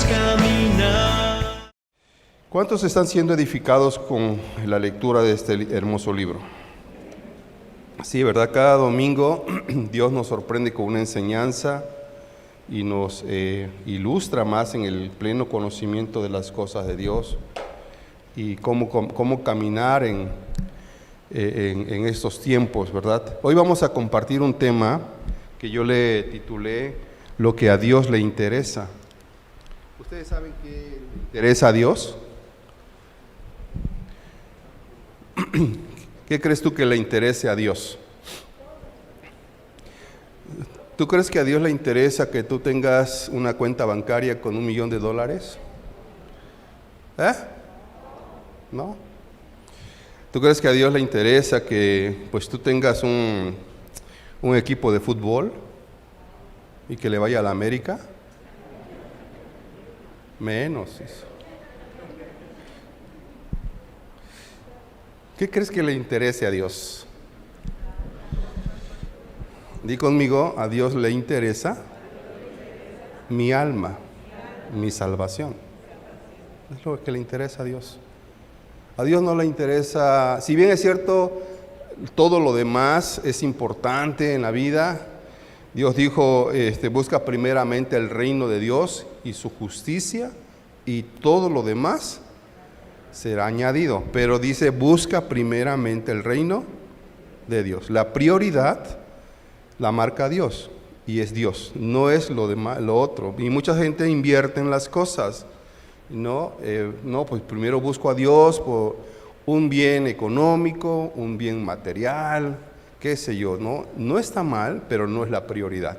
caminar. ¿Cuántos están siendo edificados con la lectura de este hermoso libro? Sí, ¿verdad? Cada domingo Dios nos sorprende con una enseñanza y nos ilustra más en el pleno conocimiento de las cosas de Dios y cómo caminar en estos tiempos, ¿verdad? Hoy vamos a compartir un tema que yo le titulé Lo que a Dios le interesa. ¿Ustedes saben qué le interesa a Dios? ¿Qué crees tú que le interese a Dios? ¿Tú crees que a Dios le interesa que tú tengas una cuenta bancaria con $1 millón? ¿No? ¿Tú crees que a Dios le interesa que pues tú tengas un equipo de fútbol y que le vaya a la América? Menos eso. ¿Qué crees que le interese a Dios? Di conmigo, a Dios le interesa mi alma, mi salvación. Es lo que le interesa a Dios. A Dios no le interesa, si bien es cierto, todo lo demás es importante en la vida. Dios dijo, busca primeramente el reino de Dios y su justicia, y todo lo demás será añadido. Pero dice, busca primeramente el reino de Dios. La prioridad la marca Dios, y es Dios, no es lo demás, lo otro. Y mucha gente invierte en las cosas. No, pues primero busco a Dios por un bien económico, un bien material, qué sé yo. No está mal, pero no es la prioridad.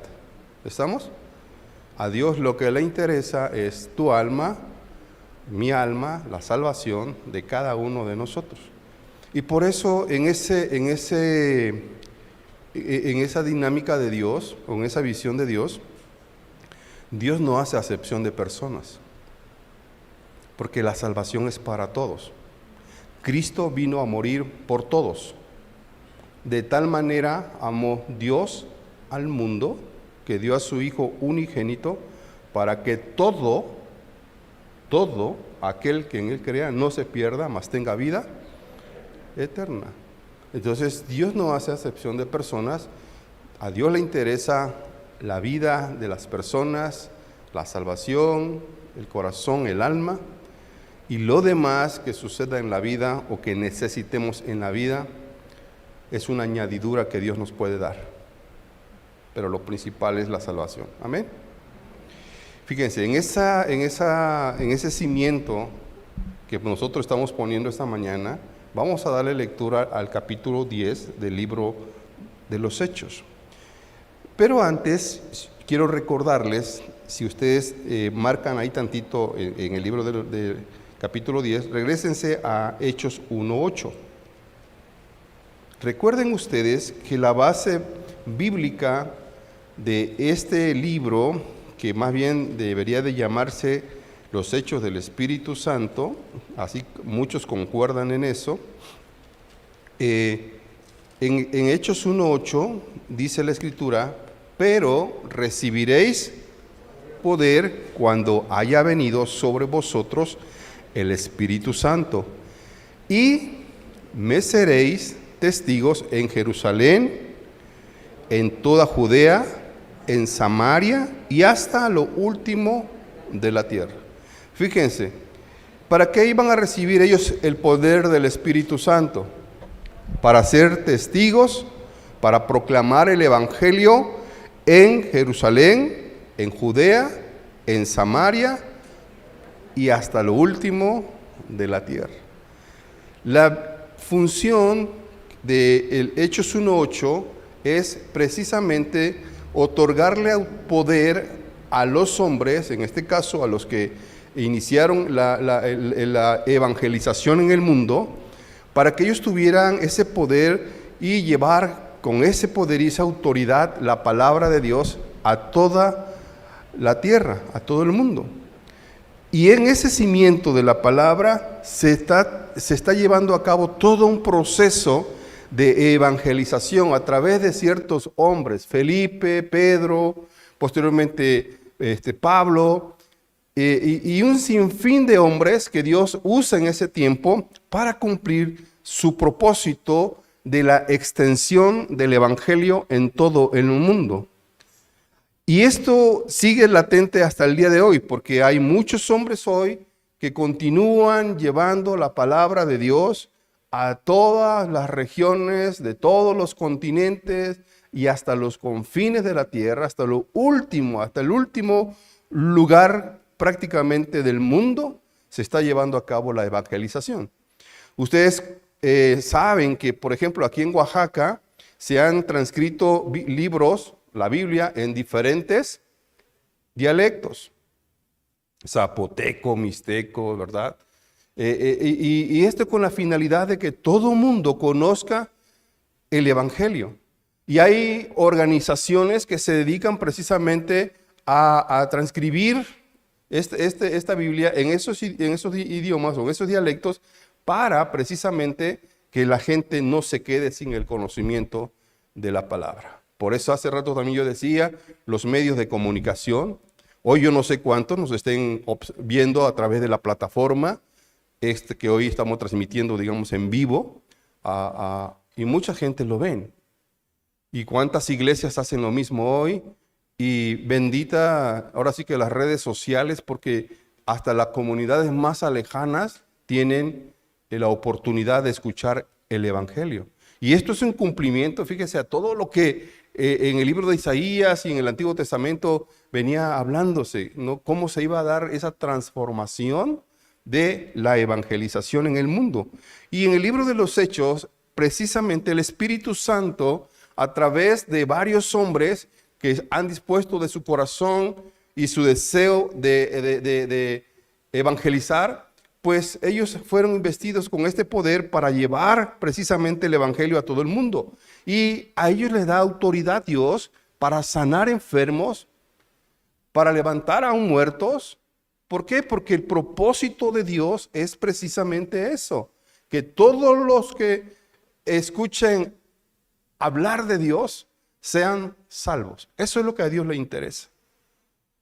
¿Estamos? A Dios lo que le interesa es tu alma, mi alma, la salvación de cada uno de nosotros. Y por eso en esa dinámica de Dios, o en esa visión de Dios, Dios no hace acepción de personas, porque la salvación es para todos. Cristo vino a morir por todos. De tal manera amó Dios al mundo, que dio a su Hijo unigénito, para que todo aquel que en Él crea no se pierda, mas tenga vida eterna. Entonces, Dios no hace acepción de personas. A Dios le interesa la vida de las personas, la salvación, el corazón, el alma, y lo demás que suceda en la vida o que necesitemos en la vida es una añadidura que Dios nos puede dar. Pero lo principal es la salvación. Amén. Fíjense, en ese cimiento que nosotros estamos poniendo esta mañana, vamos a darle lectura al capítulo 10 del libro de los Hechos. Pero antes, quiero recordarles, si ustedes marcan ahí tantito en el libro del capítulo 10, regrésense a Hechos 1:8. Recuerden ustedes que la base bíblica de este libro, que más bien debería de llamarse Los Hechos del Espíritu Santo, así muchos concuerdan en eso. En Hechos 1:8 dice la Escritura, pero recibiréis poder cuando haya venido sobre vosotros el Espíritu Santo, y me seréis testigos en Jerusalén, en toda Judea, en Samaria y hasta lo último de la tierra. Fíjense, ¿para qué iban a recibir ellos el poder del Espíritu Santo? Para ser testigos, para proclamar el Evangelio en Jerusalén, en Judea, en Samaria y hasta lo último de la tierra. La función de Hechos 1:8 es precisamente otorgarle poder a los hombres, en este caso a los que iniciaron la evangelización en el mundo, para que ellos tuvieran ese poder y llevar con ese poder y esa autoridad la palabra de Dios a toda la tierra, a todo el mundo. Y en ese cimiento de la palabra se está llevando a cabo todo un proceso de evangelización a través de ciertos hombres, Felipe, Pedro, posteriormente Pablo, y un sinfín de hombres que Dios usa en ese tiempo para cumplir su propósito de la extensión del Evangelio en todo el mundo. Y esto sigue latente hasta el día de hoy, porque hay muchos hombres hoy que continúan llevando la palabra de Dios a todas las regiones, de todos los continentes y hasta los confines de la tierra, hasta el último lugar prácticamente del mundo, se está llevando a cabo la evangelización. Ustedes saben que, por ejemplo, aquí en Oaxaca se han transcrito libros, la Biblia, en diferentes dialectos. Zapoteco, mixteco, ¿verdad? Y esto con la finalidad de que todo mundo conozca el Evangelio. Y hay organizaciones que se dedican precisamente a transcribir esta Biblia en esos idiomas o en esos dialectos para precisamente que la gente no se quede sin el conocimiento de la palabra. Por eso hace rato también yo decía, los medios de comunicación, hoy yo no sé cuántos nos estén viendo a través de la plataforma que hoy estamos transmitiendo, digamos, en vivo, y mucha gente lo ven. Y cuántas iglesias hacen lo mismo hoy, y bendita, ahora sí que las redes sociales, porque hasta las comunidades más alejanas tienen la oportunidad de escuchar el Evangelio. Y esto es un cumplimiento, fíjese, a todo lo que en el libro de Isaías y en el Antiguo Testamento venía hablándose, ¿no? Cómo se iba a dar esa transformación de la evangelización en el mundo. Y en el libro de los Hechos, precisamente el Espíritu Santo, a través de varios hombres que han dispuesto de su corazón y su deseo de evangelizar, pues ellos fueron investidos con este poder para llevar precisamente el Evangelio a todo el mundo. Y a ellos les da autoridad Dios para sanar enfermos, para levantar a muertos. ¿Por qué? Porque el propósito de Dios es precisamente eso, que todos los que escuchen hablar de Dios sean salvos. Eso es lo que a Dios le interesa.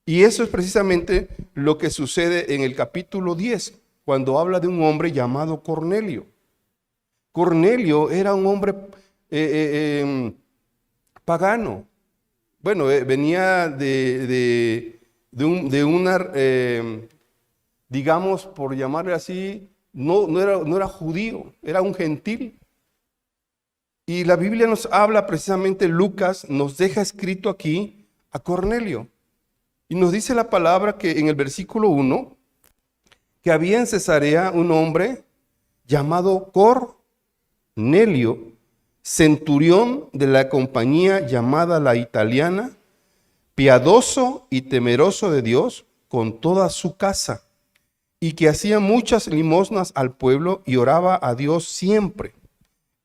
Y eso es precisamente lo que sucede en el capítulo 10, cuando habla de un hombre llamado Cornelio. Cornelio era un hombre pagano. Bueno, venía de una, digamos, por llamarle así, no era judío, era un gentil. Y la Biblia nos habla precisamente, Lucas nos deja escrito aquí a Cornelio. Y nos dice la palabra que en el versículo 1, que había en Cesarea un hombre llamado Cornelio, centurión de la compañía llamada la italiana, piadoso y temeroso de Dios con toda su casa, y que hacía muchas limosnas al pueblo y oraba a Dios siempre.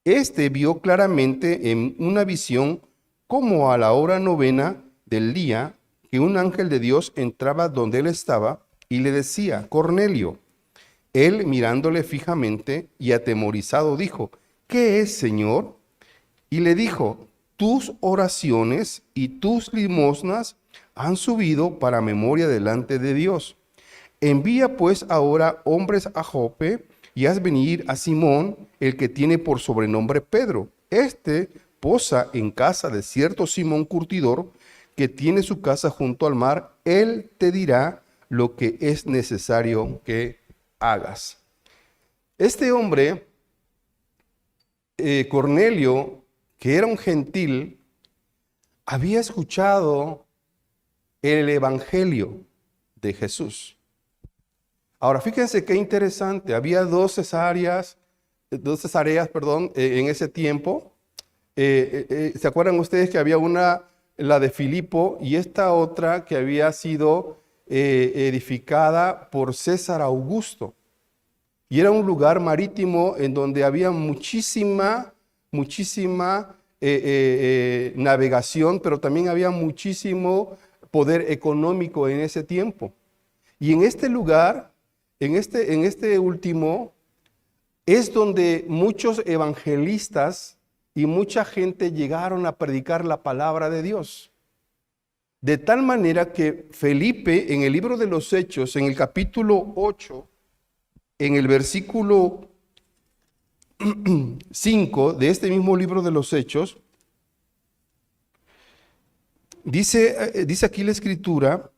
Este vio claramente en una visión, como a la hora 9 del día, que un ángel de Dios entraba donde él estaba y le decía, Cornelio. Él, mirándole fijamente y atemorizado, dijo, ¿qué es, Señor? Y le dijo, tus oraciones y tus limosnas han subido para memoria delante de Dios. Envía pues ahora hombres a Jope y haz venir a Simón, el que tiene por sobrenombre Pedro. Este posa en casa de cierto Simón curtidor, que tiene su casa junto al mar. Él te dirá lo que es necesario que hagas. Este hombre, Cornelio, que era un gentil, había escuchado el evangelio de Jesús. Ahora, fíjense qué interesante. Había dos cesareas, en ese tiempo. ¿Se acuerdan ustedes que había una, la de Filipo, y esta otra que había sido edificada por César Augusto? Y era un lugar marítimo en donde había muchísima navegación, pero también había muchísimo poder económico en ese tiempo. Y en este lugar, en este último, es donde muchos evangelistas y mucha gente llegaron a predicar la palabra de Dios. De tal manera que Felipe, en el libro de los Hechos, en el capítulo 8, en el versículo 5 de este mismo libro de los Hechos, dice aquí la escritura: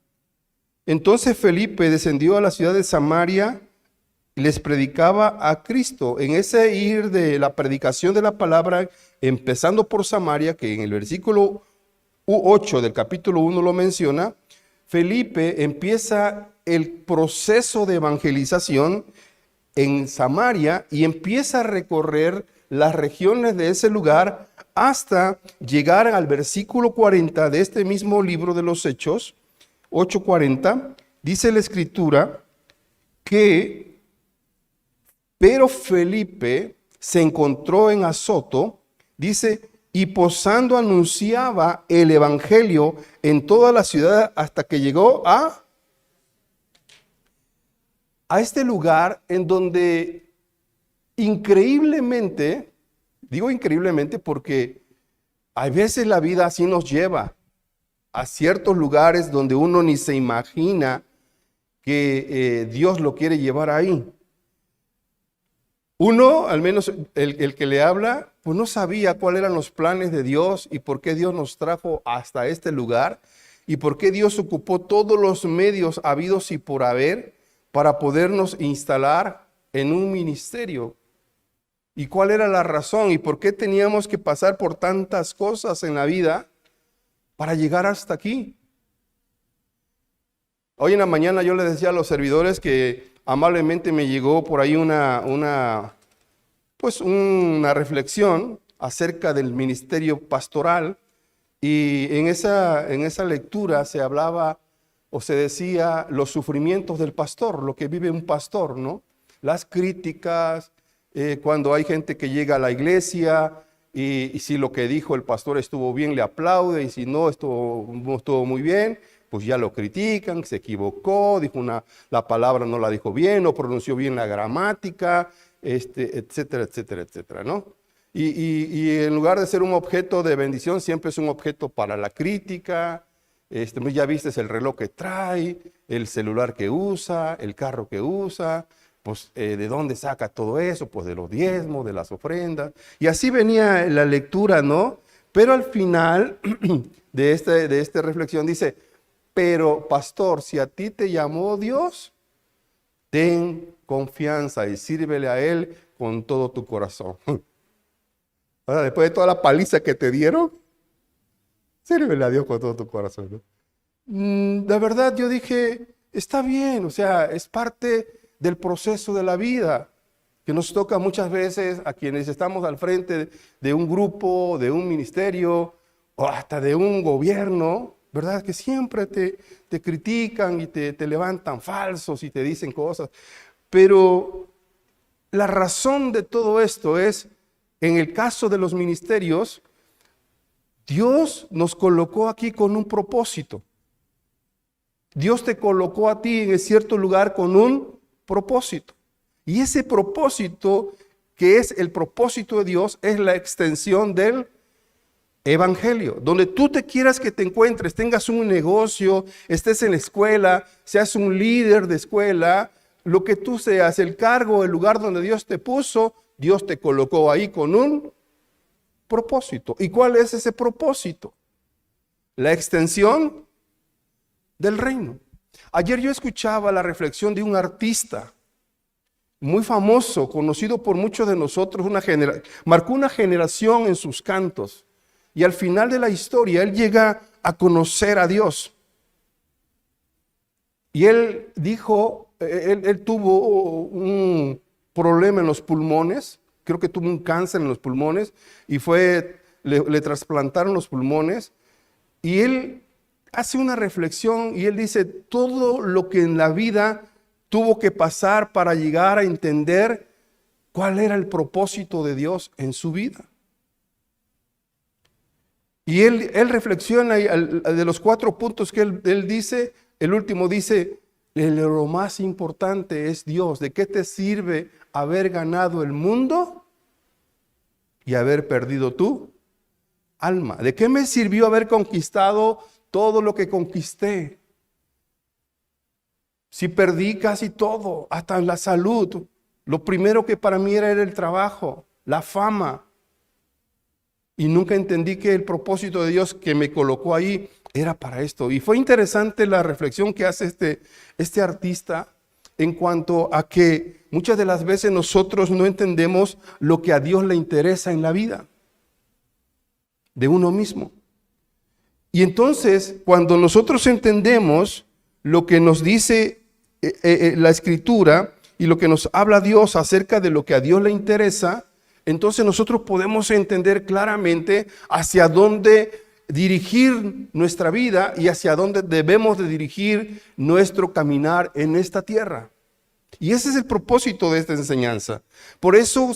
entonces Felipe descendió a la ciudad de Samaria y les predicaba a Cristo. En ese ir de la predicación de la palabra, empezando por Samaria, que en el versículo 8 del capítulo 1 lo menciona, Felipe empieza el proceso de evangelización en Samaria y empieza a recorrer las regiones de ese lugar hasta llegar al versículo 40 de este mismo libro de los Hechos, 8:40, dice la escritura que, pero Felipe se encontró en Azoto, dice, y posando anunciaba el evangelio en toda la ciudad hasta que llegó a este lugar en donde increíblemente, digo increíblemente porque a veces la vida así nos lleva a ciertos lugares donde uno ni se imagina que Dios lo quiere llevar ahí. Uno, al menos el que le habla, pues no sabía cuáles eran los planes de Dios y por qué Dios nos trajo hasta este lugar y por qué Dios ocupó todos los medios habidos y por haber para podernos instalar en un ministerio. ¿Y cuál era la razón? ¿Y por qué teníamos que pasar por tantas cosas en la vida para llegar hasta aquí? Hoy en la mañana yo les decía a los servidores que amablemente me llegó por ahí una reflexión acerca del ministerio pastoral, y en esa lectura se hablaba o se decía los sufrimientos del pastor, lo que vive un pastor, ¿no? Las críticas, cuando hay gente que llega a la iglesia y si lo que dijo el pastor estuvo bien, le aplaude, y si no estuvo muy bien, pues ya lo critican, se equivocó, la palabra no la dijo bien, no pronunció bien la gramática, etcétera, etcétera, etcétera, ¿no? Y en lugar de ser un objeto de bendición, siempre es un objeto para la crítica. Ya viste el reloj que trae, el celular que usa, el carro que usa, pues ¿de dónde saca todo eso? Pues de los diezmos, de las ofrendas. Y así venía la lectura, ¿no? Pero al final de esta reflexión dice: pero pastor, si a ti te llamó Dios, ten confianza y sírvele a Él con todo tu corazón. Ahora, después de toda la paliza que te dieron, sírvele a Dios con todo tu corazón, ¿no? La verdad, yo dije, está bien, o sea, es parte del proceso de la vida, que nos toca muchas veces a quienes estamos al frente de un grupo, de un ministerio, o hasta de un gobierno, ¿verdad? Que siempre te critican y te levantan falsos y te dicen cosas. Pero la razón de todo esto es, en el caso de los ministerios, Dios nos colocó aquí con un propósito. Dios te colocó a ti en cierto lugar con un propósito. Y ese propósito, que es el propósito de Dios, es la extensión del evangelio. Donde tú te quieras que te encuentres, tengas un negocio, estés en la escuela, seas un líder de escuela, lo que tú seas, el cargo, el lugar donde Dios te puso, Dios te colocó ahí con un propósito. ¿Y cuál es ese propósito? La extensión del reino. Ayer yo escuchaba la reflexión de un artista muy famoso, conocido por muchos de nosotros, marcó una generación en sus cantos. Y al final de la historia, él llega a conocer a Dios. Y él dijo, él tuvo un problema en los pulmones, creo que tuvo un cáncer en los pulmones, y le trasplantaron los pulmones, y él hace una reflexión y él dice, todo lo que en la vida tuvo que pasar para llegar a entender cuál era el propósito de Dios en su vida. Y él reflexiona de los 4 puntos que él dice, el último dice, lo más importante es Dios. ¿De qué te sirve haber ganado el mundo y haber perdido tu alma? ¿De qué me sirvió haber conquistado todo lo que conquisté, si perdí casi todo, hasta la salud, lo primero que para mí era el trabajo, la fama, y nunca entendí que el propósito de Dios que me colocó ahí era para esto. Y fue interesante la reflexión que hace este artista en cuanto a que muchas de las veces nosotros no entendemos lo que a Dios le interesa en la vida de uno mismo. Y entonces, cuando nosotros entendemos lo que nos dice la Escritura y lo que nos habla Dios acerca de lo que a Dios le interesa, entonces nosotros podemos entender claramente hacia dónde dirigir nuestra vida y hacia dónde debemos de dirigir nuestro caminar en esta tierra. Y ese es el propósito de esta enseñanza. Por eso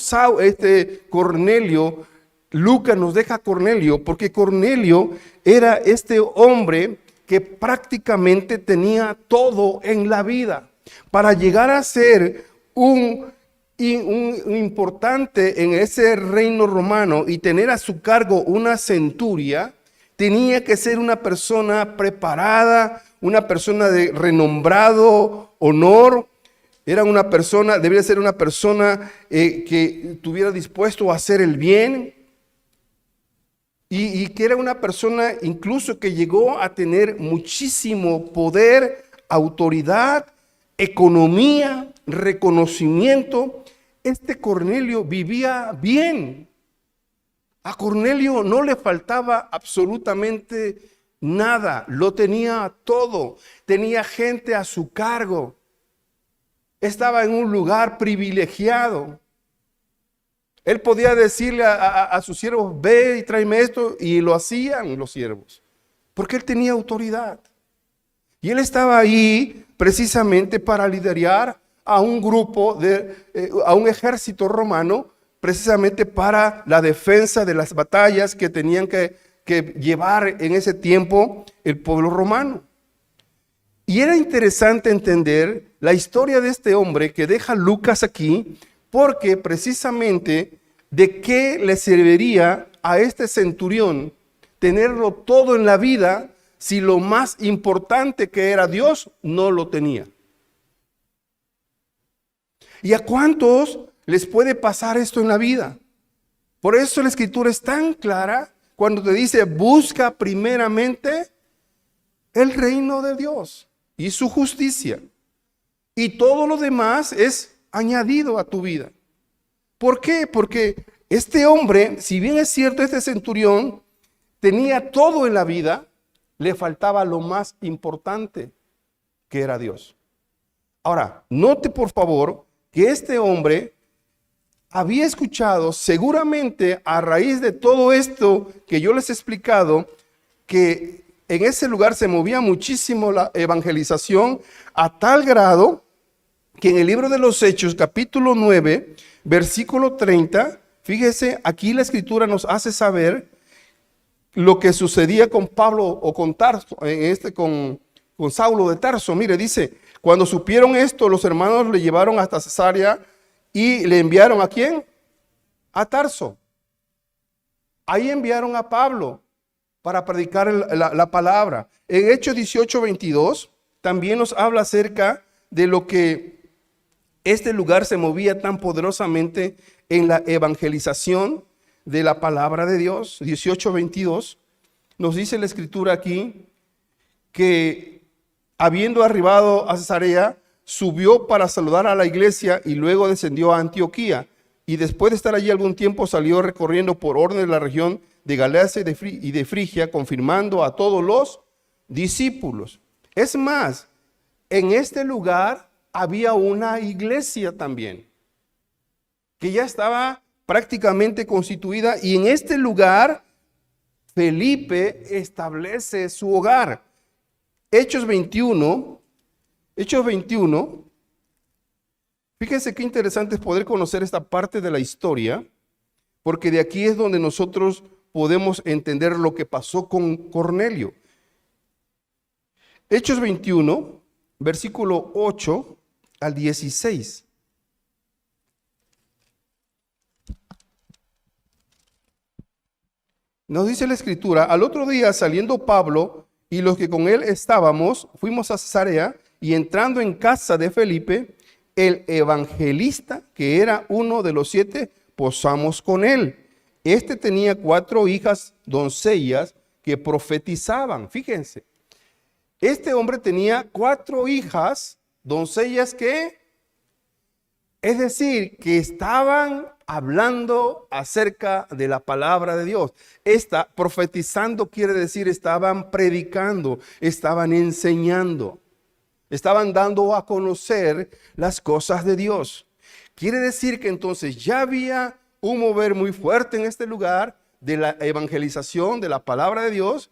Cornelio, Lucas nos deja a Cornelio, porque Cornelio era este hombre que prácticamente tenía todo en la vida. Para llegar a ser un importante en ese reino romano y tener a su cargo una centuria, tenía que ser una persona preparada, una persona de renombrado honor. Debería ser una persona que estuviera dispuesto a hacer el bien y que era una persona incluso que llegó a tener muchísimo poder, autoridad, economía, reconocimiento. Este Cornelio vivía bien. A Cornelio no le faltaba absolutamente nada, lo tenía todo, tenía gente a su cargo, estaba en un lugar privilegiado. Él podía decirle a sus siervos, ve y tráeme esto, y lo hacían los siervos, porque él tenía autoridad. Y él estaba ahí precisamente para liderar a un grupo, a un ejército romano, precisamente para la defensa de las batallas que tenían que llevar en ese tiempo el pueblo romano. Y era interesante entender la historia de este hombre que deja Lucas aquí, porque precisamente de qué le serviría a este centurión tenerlo todo en la vida si lo más importante que era Dios no lo tenía. ¿Y a cuántos les puede pasar esto en la vida? Por eso la Escritura es tan clara cuando te dice, busca primeramente el reino de Dios y su justicia. Y todo lo demás es añadido a tu vida. ¿Por qué? Porque este hombre, si bien es cierto, este centurión tenía todo en la vida, le faltaba lo más importante, que era Dios. Ahora, note por favor que este hombre había escuchado seguramente a raíz de todo esto que yo les he explicado, que en ese lugar se movía muchísimo la evangelización a tal grado que en el libro de los Hechos, capítulo 9, versículo 30, fíjese, aquí la Escritura nos hace saber lo que sucedía con Pablo o con Tarso, con Saulo de Tarso. Mire, dice, cuando supieron esto, los hermanos le llevaron hasta Cesarea y le enviaron ¿a quién? A Tarso. Ahí enviaron a Pablo para predicar la palabra. En Hechos 18:22 también nos habla acerca de lo que este lugar se movía tan poderosamente en la evangelización de la palabra de Dios. 18:22 nos dice la Escritura aquí que habiendo arribado a Cesarea, subió para saludar a la iglesia y luego descendió a Antioquía. Y después de estar allí algún tiempo salió recorriendo por orden de la región de Galacia y de Frigia, confirmando a todos los discípulos. Es más, en este lugar había una iglesia también, que ya estaba prácticamente constituida, y en este lugar Felipe establece su hogar. Hechos 21, fíjense qué interesante es poder conocer esta parte de la historia, porque de aquí es donde nosotros podemos entender lo que pasó con Cornelio. Hechos 21, versículo 8 al 16. Nos dice la Escritura, al otro día saliendo Pablo y los que con él estábamos, fuimos a Cesarea, y entrando en casa de Felipe, el evangelista, que era uno de los 7, posamos con él. Este tenía 4 hijas doncellas que profetizaban. Fíjense, este hombre tenía 4 hijas doncellas es decir, que estaban hablando acerca de la palabra de Dios. Profetizando quiere decir estaban predicando, estaban enseñando, estaban dando a conocer las cosas de Dios. Quiere decir que entonces ya había un mover muy fuerte en este lugar de la evangelización de la palabra de Dios,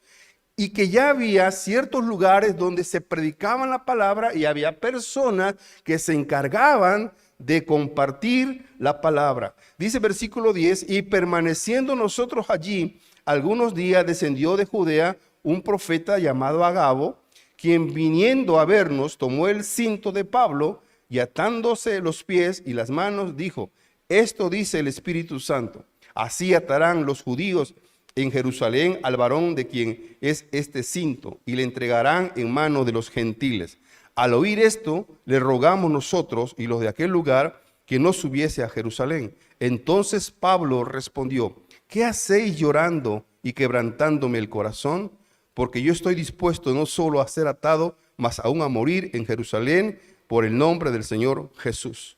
y que ya había ciertos lugares donde se predicaban la palabra y había personas que se encargaban de compartir la palabra. Dice versículo 10, y permaneciendo nosotros allí algunos días, descendió de Judea un profeta llamado Agabo, quien viniendo a vernos tomó el cinto de Pablo y atándose los pies y las manos dijo: esto dice el Espíritu Santo, así atarán los judíos en Jerusalén al varón de quien es este cinto, y le entregarán en mano de los gentiles. Al oír esto, le rogamos nosotros y los de aquel lugar que no subiese a Jerusalén. Entonces Pablo respondió: ¿qué hacéis llorando y quebrantándome el corazón? Porque yo estoy dispuesto no solo a ser atado, mas aún a morir en Jerusalén por el nombre del Señor Jesús.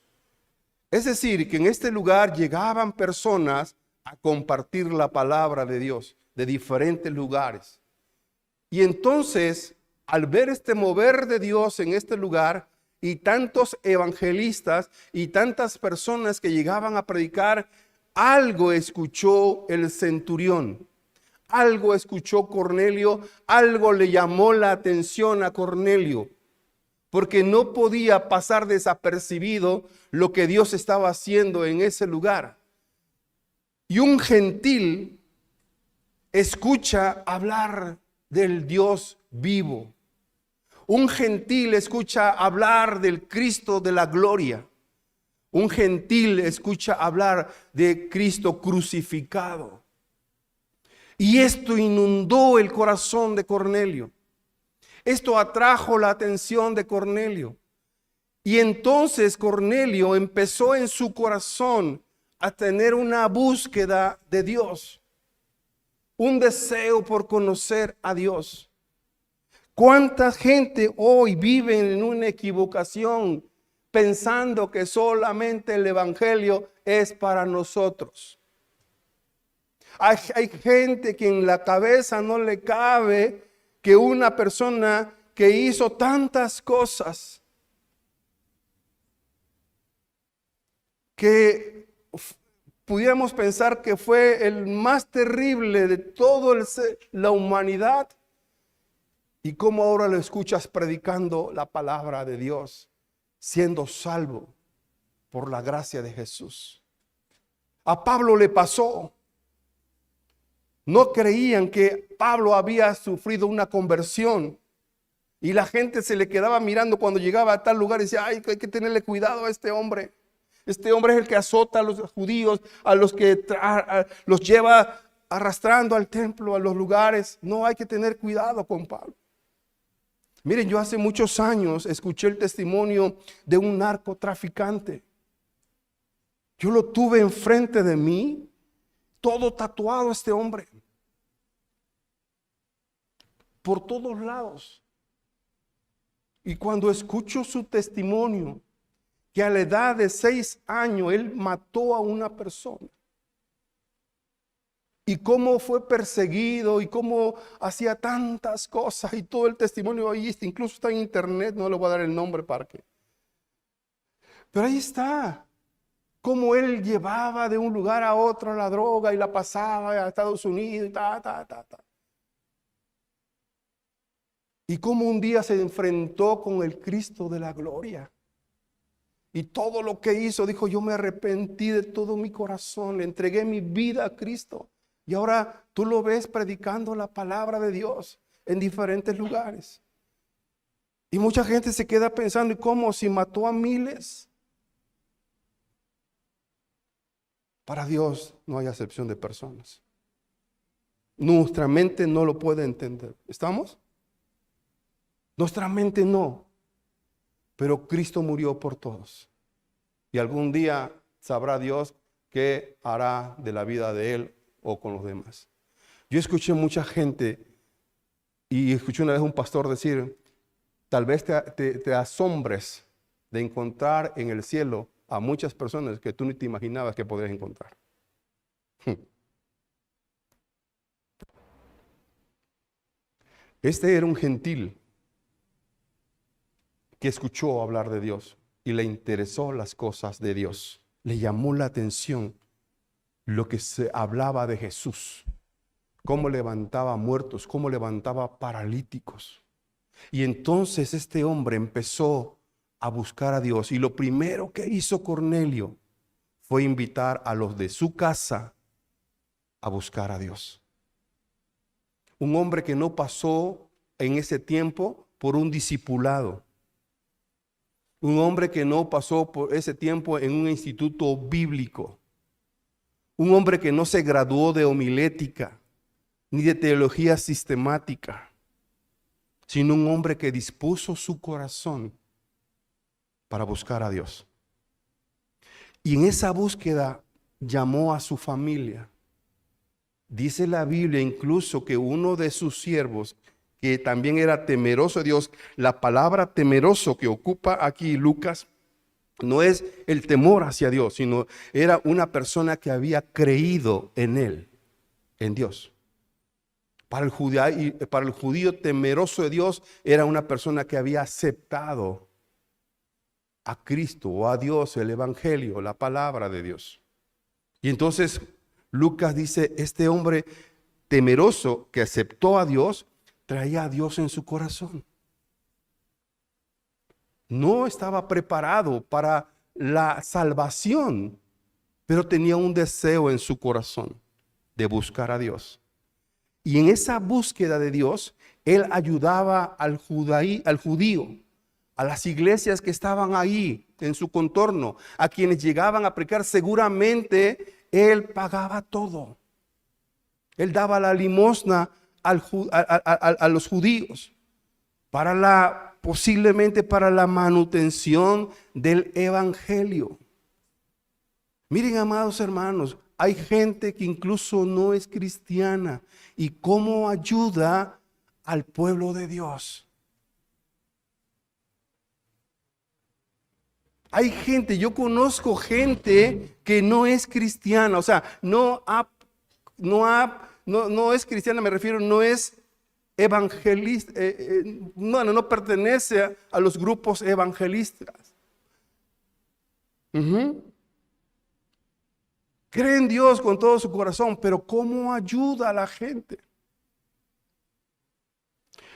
Es decir, que en este lugar llegaban personas a compartir la palabra de Dios de diferentes lugares. Y entonces, al ver este mover de Dios en este lugar y tantos evangelistas y tantas personas que llegaban a predicar, algo escuchó el centurión, algo escuchó Cornelio, algo le llamó la atención a Cornelio, porque no podía pasar desapercibido lo que Dios estaba haciendo en ese lugar. Y un gentil escucha hablar del Dios vivo. Un gentil escucha hablar del Cristo de la gloria. Un gentil escucha hablar de Cristo crucificado. Y esto inundó el corazón de Cornelio. Esto atrajo la atención de Cornelio. Y entonces Cornelio empezó en su corazón a tener una búsqueda de Dios, un deseo por conocer a Dios. ¿Cuánta gente hoy vive en una equivocación pensando que solamente el evangelio es para nosotros? Hay gente que en la cabeza no le cabe que una persona que hizo tantas cosas, que pudiéramos pensar que fue el más terrible de toda la humanidad, y cómo ahora lo escuchas predicando la palabra de Dios, siendo salvo por la gracia de Jesús. A Pablo le pasó. No creían que Pablo había sufrido una conversión, y la gente se le quedaba mirando cuando llegaba a tal lugar y decía: ay, hay que tenerle cuidado a este hombre. Este hombre es el que azota a los judíos, a los que los lleva arrastrando al templo, a los lugares. No, hay que tener cuidado con Pablo. Miren, yo hace muchos años escuché el testimonio de un narcotraficante. Yo lo tuve enfrente de mí, todo tatuado este hombre, por todos lados. Y cuando escucho su testimonio, que a la edad de 6 años él mató a una persona, y cómo fue perseguido y cómo hacía tantas cosas, y todo el testimonio ahí está, incluso está en internet, no le voy a dar el nombre para que. Pero ahí está, cómo él llevaba de un lugar a otro la droga y la pasaba a Estados Unidos y Y cómo un día se enfrentó con el Cristo de la gloria. Y todo lo que hizo, dijo: yo me arrepentí de todo mi corazón, le entregué mi vida a Cristo. Y ahora tú lo ves predicando la palabra de Dios en diferentes lugares. Y mucha gente se queda pensando: ¿y cómo? Si mató a miles. Para Dios no hay acepción de personas. Nuestra mente no lo puede entender. ¿Estamos? Nuestra mente no. Pero Cristo murió por todos. Y algún día sabrá Dios qué hará de la vida de él o con los demás. Yo escuché mucha gente y escuché una vez un pastor decir, tal vez te asombres de encontrar en el cielo a muchas personas que tú ni te imaginabas que podrías encontrar. Este era un gentil que escuchó hablar de Dios y le interesó las cosas de Dios. Le llamó la atención lo que se hablaba de Jesús, cómo levantaba muertos, cómo levantaba paralíticos. Y entonces este hombre empezó a buscar a Dios y lo primero que hizo Cornelio fue invitar a los de su casa a buscar a Dios. Un hombre que no pasó en ese tiempo por un discipulado. Un hombre que no pasó por ese tiempo en un instituto bíblico. Un hombre que no se graduó de homilética ni de teología sistemática, sino un hombre que dispuso su corazón para buscar a Dios. Y en esa búsqueda llamó a su familia. Dice la Biblia incluso que uno de sus siervos, que también era temeroso de Dios, la palabra temeroso que ocupa aquí Lucas no es el temor hacia Dios, sino era una persona que había creído en él, en Dios. Para el judío temeroso de Dios era una persona que había aceptado a Cristo o a Dios, el Evangelio, la palabra de Dios. Y entonces Lucas dice, este hombre temeroso que aceptó a Dios, traía a Dios en su corazón. No estaba preparado para la salvación, pero tenía un deseo en su corazón de buscar a Dios. Y en esa búsqueda de Dios, él ayudaba al judío, a las iglesias que estaban ahí en su contorno, a quienes llegaban a predicar. Seguramente él pagaba todo. Él daba la limosna a los judíos posiblemente para la manutención del evangelio. Miren, amados hermanos, hay gente que incluso no es cristiana y cómo ayuda al pueblo de Dios. Hay gente, yo conozco gente que no es cristiana, o sea, no es cristiana, me refiero, no es evangelista, no pertenece a los grupos evangelistas. Cree en Dios con todo su corazón, pero ¿cómo ayuda a la gente?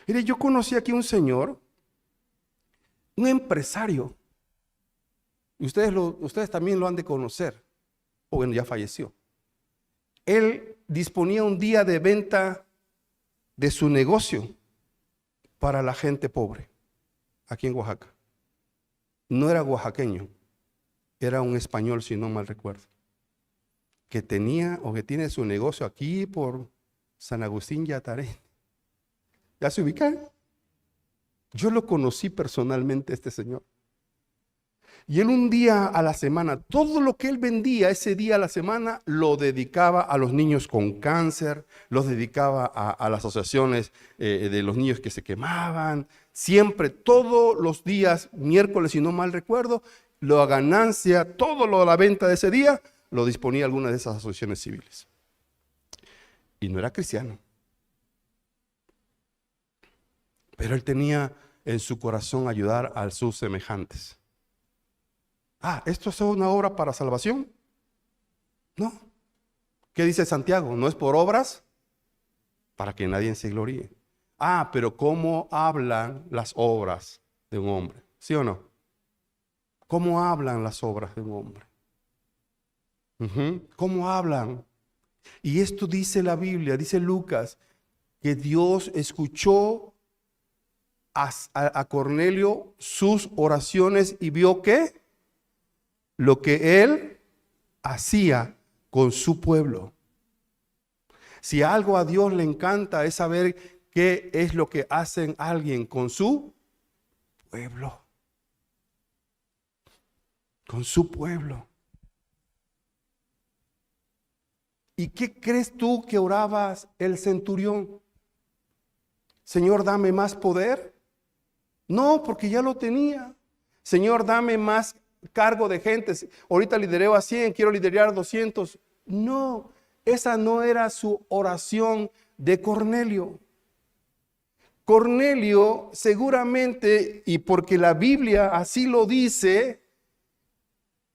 Mire, yo conocí aquí un señor, un empresario, y ustedes también lo han de conocer, o bueno, ya falleció. Él disponía un día de venta de su negocio para la gente pobre, aquí en Oaxaca. No era oaxaqueño, era un español, si no mal recuerdo, que tenía o que tiene su negocio aquí por San Agustín Yataré. ¿Ya se ubican? Yo lo conocí personalmente, este señor. Y él un día a la semana, todo lo que él vendía ese día a la semana, lo dedicaba a los niños con cáncer, los dedicaba a las asociaciones de los niños que se quemaban. Siempre, todos los días, miércoles, si no mal recuerdo, la ganancia, todo lo de la venta de ese día, lo disponía alguna de esas asociaciones civiles. Y no era cristiano. Pero él tenía en su corazón ayudar a sus semejantes. ¿Esto es una obra para salvación? No. ¿Qué dice Santiago? ¿No es por obras? Para que nadie se gloríe. Pero ¿cómo hablan las obras de un hombre? ¿Sí o no? ¿Cómo hablan las obras de un hombre? ¿Cómo hablan? Y esto dice la Biblia, dice Lucas, que Dios escuchó a Cornelio sus oraciones y vio ¿qué? Lo que él hacía con su pueblo. Si algo a Dios le encanta es saber qué es lo que hacen alguien con su pueblo. Con su pueblo. ¿Y qué crees tú que orabas el centurión? Señor, dame más poder. No, porque ya lo tenía. Señor, dame más cargo de gente. Ahorita lidereo a 100, quiero liderar a 200. No, esa no era su oración de Cornelio. Cornelio seguramente, y porque la Biblia así lo dice,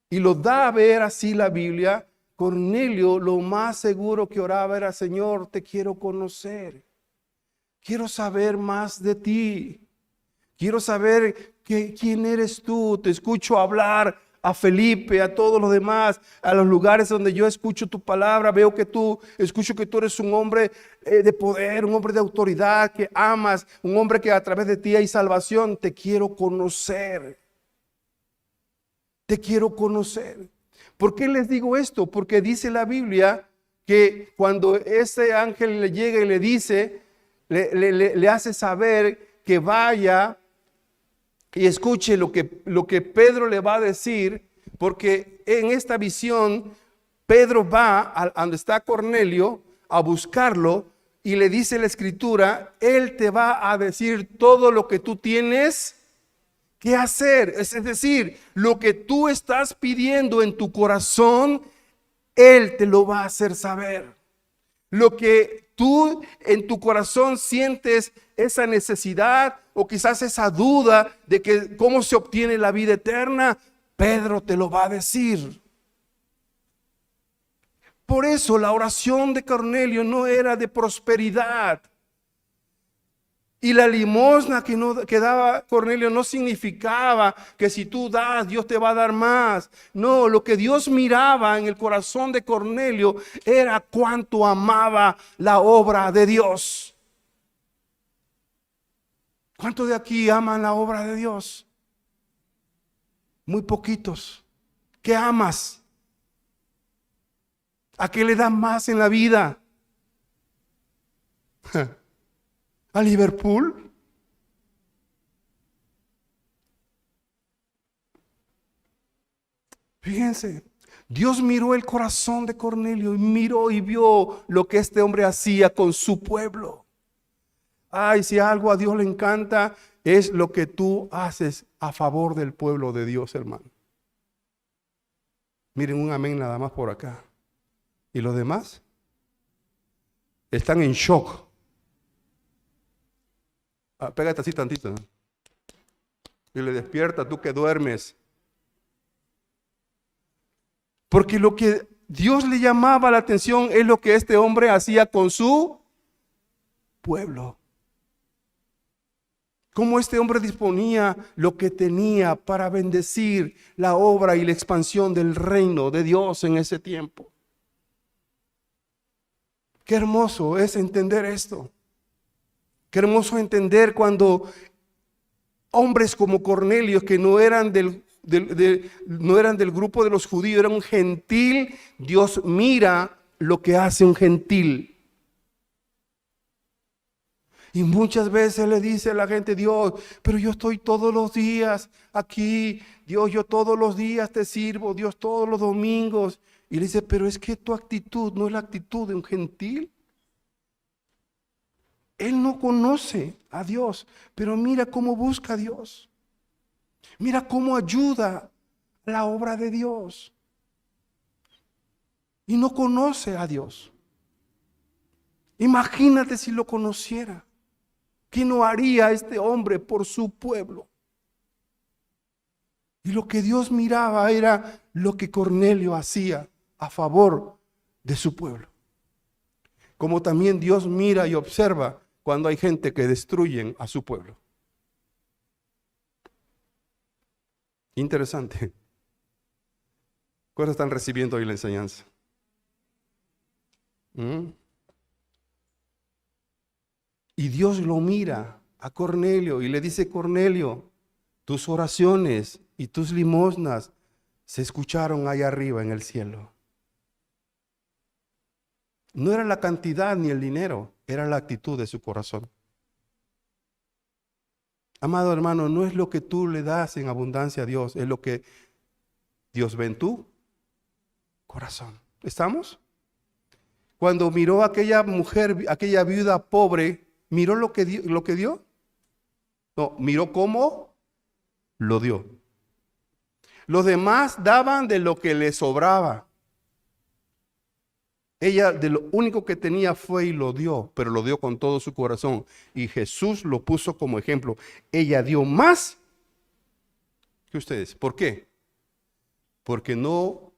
y lo da a ver así la Biblia, Cornelio lo más seguro que oraba era: Señor, te quiero conocer. Quiero saber más de ti. Quiero saber quién eres tú. Te escucho hablar a Felipe, a todos los demás, a los lugares donde yo escucho tu palabra. Veo que escucho que tú eres un hombre de poder, un hombre de autoridad, que amas, un hombre que a través de ti hay salvación. Te quiero conocer. Te quiero conocer. ¿Por qué les digo esto? Porque dice la Biblia que cuando ese ángel le llega y le dice, le hace saber que vaya y escuche lo que Pedro le va a decir, porque en esta visión Pedro va a donde está Cornelio a buscarlo y le dice la escritura: él te va a decir todo lo que tú tienes que hacer. Es decir, lo que tú estás pidiendo en tu corazón, él te lo va a hacer saber. Lo que tú en tu corazón sientes esa necesidad o quizás esa duda de que cómo se obtiene la vida eterna, Pedro te lo va a decir. Por eso la oración de Cornelio no era de prosperidad. Y la limosna que daba Cornelio no significaba que si tú das, Dios te va a dar más. No, lo que Dios miraba en el corazón de Cornelio era cuánto amaba la obra de Dios. ¿Cuántos de aquí aman la obra de Dios? Muy poquitos. ¿Qué amas? ¿A qué le das más en la vida? ¿A Liverpool? Fíjense, Dios miró el corazón de Cornelio y miró y vio lo que este hombre hacía con su pueblo. Ay, si algo a Dios le encanta, es lo que tú haces a favor del pueblo de Dios, hermano. Miren, un amén nada más por acá. ¿Y los demás? Están en shock. Pégate así tantito, ¿no? Y le despierta, tú que duermes. Porque lo que Dios le llamaba la atención es lo que este hombre hacía con su pueblo. Cómo este hombre disponía lo que tenía para bendecir la obra y la expansión del reino de Dios en ese tiempo. Qué hermoso es entender esto. Qué hermoso entender cuando hombres como Cornelio, que no eran del grupo de los judíos, era un gentil, Dios mira lo que hace un gentil. Y muchas veces le dice a la gente: Dios, pero yo estoy todos los días aquí, Dios, yo todos los días te sirvo, Dios, todos los domingos. Y le dice: pero es que tu actitud no es la actitud de un gentil. Él no conoce a Dios, pero mira cómo busca a Dios. Mira cómo ayuda a la obra de Dios. Y no conoce a Dios. Imagínate si lo conociera. ¿Qué no haría este hombre por su pueblo? Y lo que Dios miraba era lo que Cornelio hacía a favor de su pueblo. Como también Dios mira y observa cuando hay gente que destruyen a su pueblo. Interesante. ¿Cuántos están recibiendo hoy la enseñanza? Y Dios lo mira a Cornelio y le dice: Cornelio, tus oraciones y tus limosnas se escucharon allá arriba en el cielo. No era la cantidad ni el dinero, era la actitud de su corazón. Amado hermano, no es lo que tú le das en abundancia a Dios, es lo que Dios ve en tu corazón. ¿Estamos? Cuando miró a aquella mujer, aquella viuda pobre, ¿miró lo que dio? No, miró cómo lo dio. Los demás daban de lo que les sobraba. Ella de lo único que tenía fue y lo dio, pero lo dio con todo su corazón. Y Jesús lo puso como ejemplo. Ella dio más que ustedes. ¿Por qué? Porque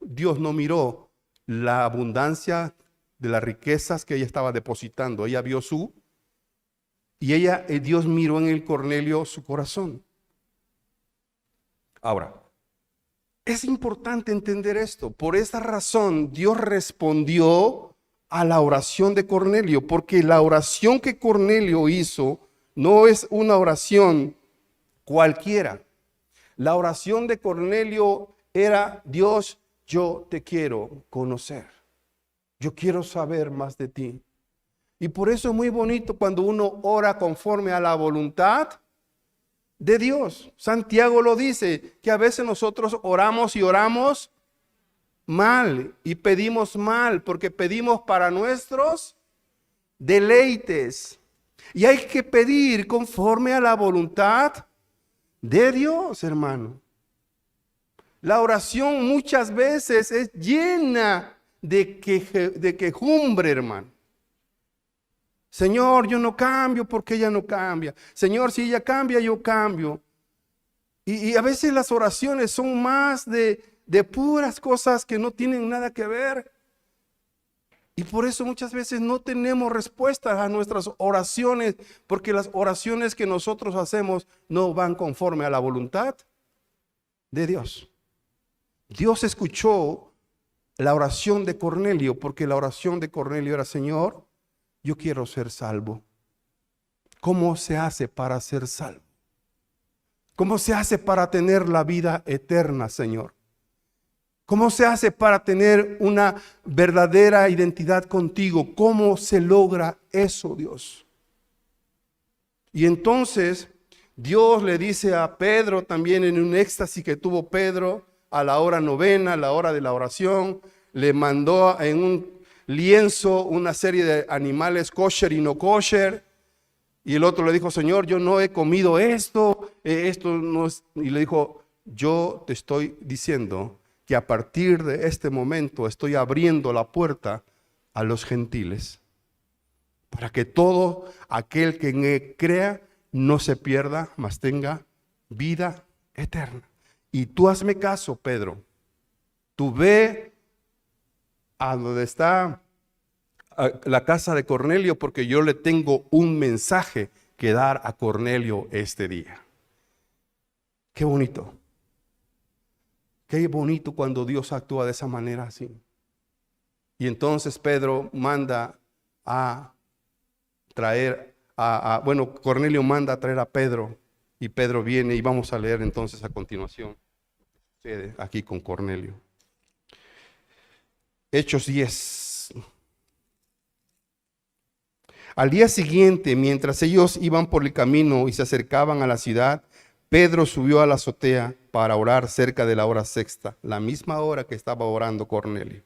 Dios no miró la abundancia de las riquezas que ella estaba depositando. Ella vio Dios miró en el Cornelio su corazón. Ahora, es importante entender esto. Por esta razón, Dios respondió a la oración de Cornelio, porque la oración que Cornelio hizo no es una oración cualquiera. La oración de Cornelio era: Dios, yo te quiero conocer. Yo quiero saber más de ti. Y por eso es muy bonito cuando uno ora conforme a la voluntad de Dios. Santiago lo dice, que a veces nosotros oramos y oramos mal y pedimos mal porque pedimos para nuestros deleites. Y hay que pedir conforme a la voluntad de Dios, hermano. La oración muchas veces es llena de quejumbre, hermano. Señor, yo no cambio porque ella no cambia. Señor, si ella cambia, yo cambio. Y a veces las oraciones son más de puras cosas que no tienen nada que ver. Y por eso muchas veces no tenemos respuestas a nuestras oraciones, porque las oraciones que nosotros hacemos no van conforme a la voluntad de Dios. Dios escuchó la oración de Cornelio, porque la oración de Cornelio era: Señor, yo quiero ser salvo. ¿Cómo se hace para ser salvo? ¿Cómo se hace para tener la vida eterna, Señor? ¿Cómo se hace para tener una verdadera identidad contigo? ¿Cómo se logra eso, Dios? Y entonces Dios le dice a Pedro, también en un éxtasis que tuvo Pedro, a la hora novena, a la hora de la oración, le mandó en un lienzo una serie de animales kosher y no kosher, y el otro le dijo: Señor, yo no he comido esto no es. Y le dijo: yo te estoy diciendo que a partir de este momento estoy abriendo la puerta a los gentiles, para que todo aquel que en él crea no se pierda, mas tenga vida eterna. Y tú hazme caso, Pedro, tú ve a donde está la casa de Cornelio, porque yo le tengo un mensaje que dar a Cornelio este día. Qué bonito. Qué bonito cuando Dios actúa de esa manera así. Y entonces Pedro manda a traer, Cornelio manda a traer a Pedro, y Pedro viene, y vamos a leer entonces a continuación aquí con Cornelio. Hechos 10. Al día siguiente, mientras ellos iban por el camino y se acercaban a la ciudad, Pedro subió a la azotea para orar cerca de la hora sexta, la misma hora que estaba orando Cornelio.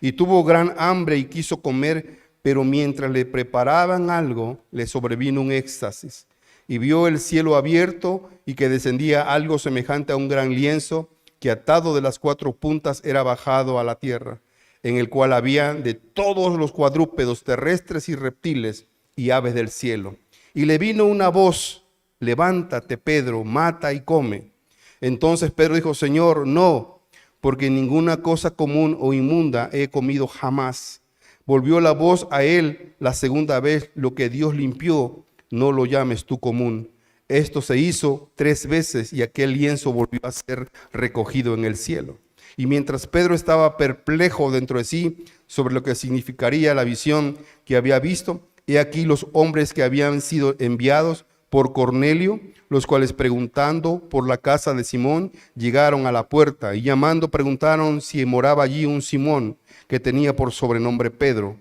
Y tuvo gran hambre y quiso comer, pero mientras le preparaban algo, le sobrevino un éxtasis. Y vio el cielo abierto y que descendía algo semejante a un gran lienzo, que atado de las 4 puntas era bajado a la tierra, en el cual había de todos los cuadrúpedos terrestres y reptiles y aves del cielo. Y le vino una voz: levántate, Pedro, mata y come. Entonces Pedro dijo: Señor, no, porque ninguna cosa común o inmunda he comido jamás. Volvió la voz a él la segunda vez: lo que Dios limpió, no lo llames tú común. Esto se hizo 3 veces y aquel lienzo volvió a ser recogido en el cielo. Y mientras Pedro estaba perplejo dentro de sí sobre lo que significaría la visión que había visto, he aquí los hombres que habían sido enviados por Cornelio, los cuales preguntando por la casa de Simón, llegaron a la puerta y llamando preguntaron si moraba allí un Simón, que tenía por sobrenombre Pedro.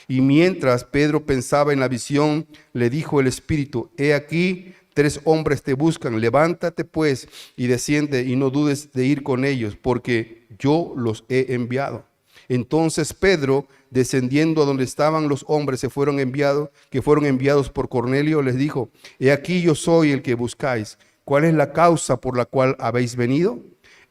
Y mientras Pedro pensaba en la visión, le dijo el Espíritu: he aquí, 3 hombres te buscan, levántate pues y desciende y no dudes de ir con ellos, porque yo los he enviado. Entonces Pedro, descendiendo a donde estaban los hombres que fueron enviados por Cornelio, les dijo: he aquí yo soy el que buscáis. ¿Cuál es la causa por la cual habéis venido?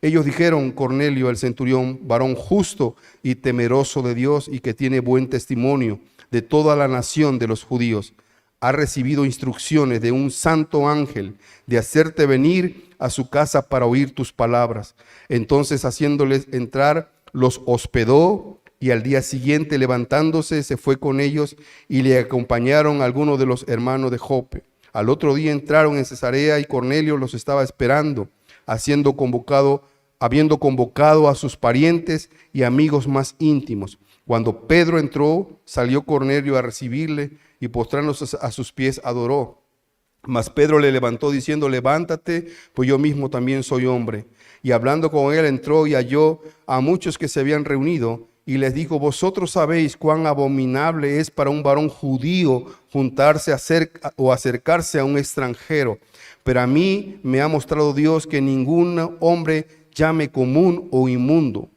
Ellos dijeron: Cornelio el centurión, varón justo y temeroso de Dios y que tiene buen testimonio de toda la nación de los judíos, ha recibido instrucciones de un santo ángel de hacerte venir a su casa para oír tus palabras. Entonces, haciéndoles entrar, los hospedó, y al día siguiente, levantándose, se fue con ellos y le acompañaron algunos de los hermanos de Jope. Al otro día entraron en Cesarea y Cornelio los estaba esperando, habiendo convocado a sus parientes y amigos más íntimos. Cuando Pedro entró, salió Cornelio a recibirle y postrándose a sus pies adoró. Mas Pedro le levantó diciendo: levántate, pues yo mismo también soy hombre. Y hablando con él, entró y halló a muchos que se habían reunido y les dijo: vosotros sabéis cuán abominable es para un varón judío juntarse o acercarse a un extranjero. Pero a mí me ha mostrado Dios que ningún hombre llame común o inmundo.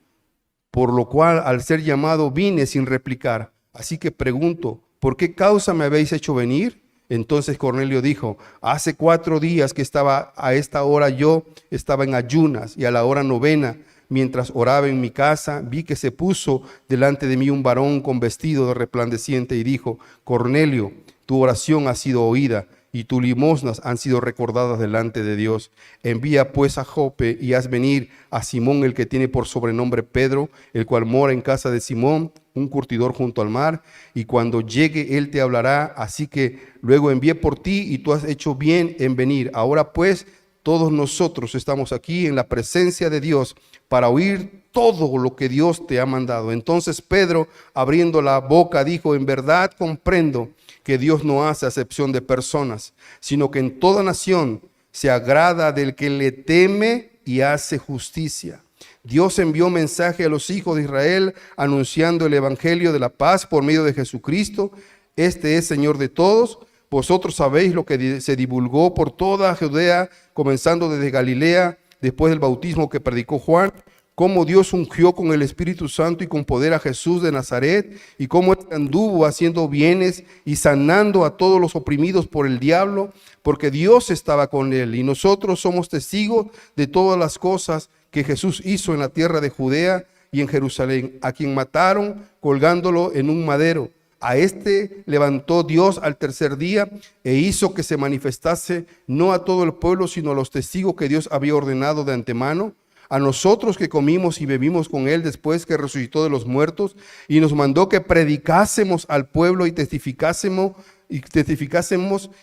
Por lo cual, al ser llamado, vine sin replicar. Así que pregunto: ¿por qué causa me habéis hecho venir? Entonces Cornelio dijo: hace 4 días que estaba a esta hora, yo estaba en ayunas, y a la hora 9, mientras oraba en mi casa, vi que se puso delante de mí un varón con vestido resplandeciente y dijo: Cornelio, tu oración ha sido oída y tus limosnas han sido recordadas delante de Dios. Envía pues a Jope y haz venir a Simón, el que tiene por sobrenombre Pedro, el cual mora en casa de Simón, un curtidor junto al mar, y cuando llegue él te hablará. Así que luego envié por ti y tú has hecho bien en venir. Ahora pues todos nosotros estamos aquí en la presencia de Dios para oír todo lo que Dios te ha mandado. Entonces Pedro, abriendo la boca, dijo: en verdad comprendo que Dios no hace acepción de personas, sino que en toda nación se agrada del que le teme y hace justicia. Dios envió mensaje a los hijos de Israel anunciando el evangelio de la paz por medio de Jesucristo. Este es Señor de todos. Vosotros sabéis lo que se divulgó por toda Judea, comenzando desde Galilea, después del bautismo que predicó Juan, cómo Dios ungió con el Espíritu Santo y con poder a Jesús de Nazaret, y cómo él anduvo haciendo bienes y sanando a todos los oprimidos por el diablo, porque Dios estaba con él. Y nosotros somos testigos de todas las cosas que Jesús hizo en la tierra de Judea y en Jerusalén, a quien mataron colgándolo en un madero. A este levantó Dios al tercer día e hizo que se manifestase no a todo el pueblo, sino a los testigos que Dios había ordenado de antemano. A nosotros que comimos y bebimos con él después que resucitó de los muertos, y nos mandó que predicásemos al pueblo y testificásemos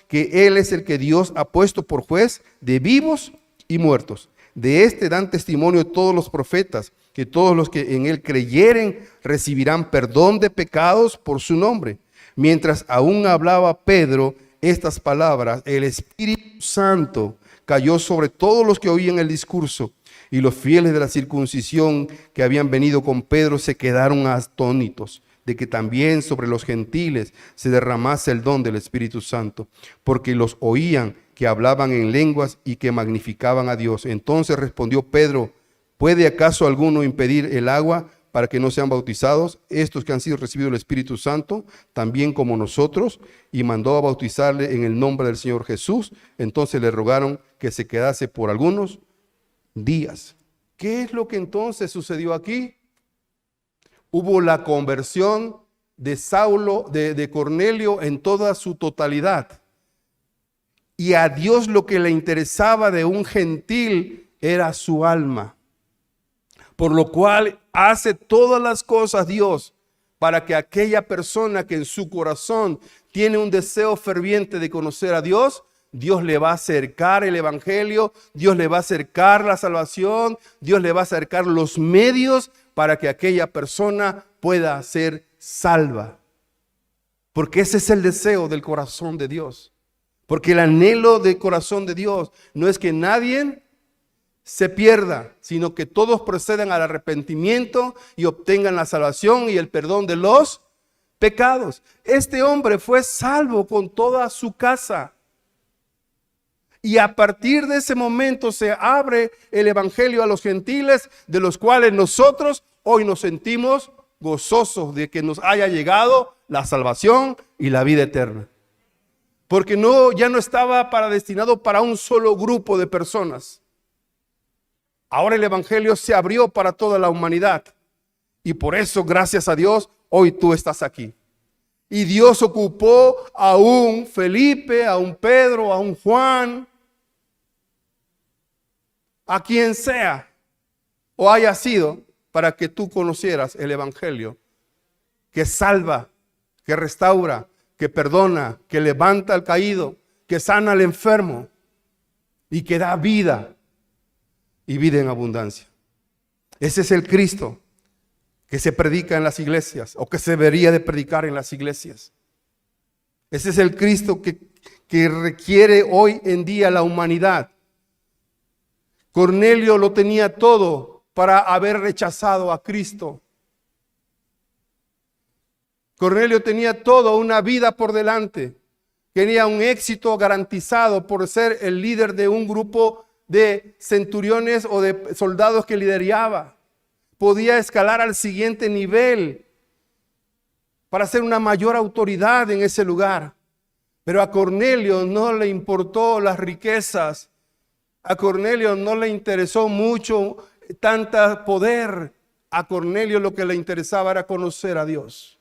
que él es el que Dios ha puesto por juez de vivos y muertos. De este dan testimonio todos los profetas, que todos los que en él creyeren recibirán perdón de pecados por su nombre. Mientras aún hablaba Pedro estas palabras, el Espíritu Santo cayó sobre todos los que oían el discurso. Y los fieles de la circuncisión que habían venido con Pedro se quedaron atónitos de que también sobre los gentiles se derramase el don del Espíritu Santo, porque los oían que hablaban en lenguas y que magnificaban a Dios. Entonces respondió Pedro: ¿puede acaso alguno impedir el agua para que no sean bautizados estos que han sido recibidos el Espíritu Santo, también como nosotros? Y mandó a bautizarle en el nombre del Señor Jesús. Entonces le rogaron que se quedase por algunos días. ¿Qué es lo que entonces sucedió aquí? Hubo la conversión de Saulo, de Cornelio en toda su totalidad. Y a Dios lo que le interesaba de un gentil era su alma. Por lo cual hace todas las cosas Dios para que aquella persona que en su corazón tiene un deseo ferviente de conocer a Dios, Dios le va a acercar el evangelio, Dios le va a acercar la salvación, Dios le va a acercar los medios para que aquella persona pueda ser salva. Porque ese es el deseo del corazón de Dios. Porque el anhelo del corazón de Dios no es que nadie se pierda, sino que todos procedan al arrepentimiento y obtengan la salvación y el perdón de los pecados. Este hombre fue salvo con toda su casa. Y a partir de ese momento se abre el evangelio a los gentiles, de los cuales nosotros hoy nos sentimos gozosos de que nos haya llegado la salvación y la vida eterna. Porque ya no estaba destinado para un solo grupo de personas. Ahora el evangelio se abrió para toda la humanidad. Y por eso, gracias a Dios, hoy tú estás aquí. Y Dios ocupó a un Felipe, a un Pedro, a un Juan, a quien sea o haya sido, para que tú conocieras el evangelio que salva, que restaura, que perdona, que levanta al caído, que sana al enfermo y que da vida y vida en abundancia. Ese es el Cristo que se predica en las iglesias o que se debería de predicar en las iglesias. Ese es el Cristo que requiere hoy en día la humanidad. Cornelio lo tenía todo para haber rechazado a Cristo. Cornelio tenía toda una vida por delante. Tenía un éxito garantizado por ser el líder de un grupo de centuriones o de soldados que lideraba. Podía escalar al siguiente nivel para ser una mayor autoridad en ese lugar. Pero a Cornelio no le importó las riquezas. A Cornelio no le interesó mucho tanta poder. A Cornelio lo que le interesaba era conocer a Dios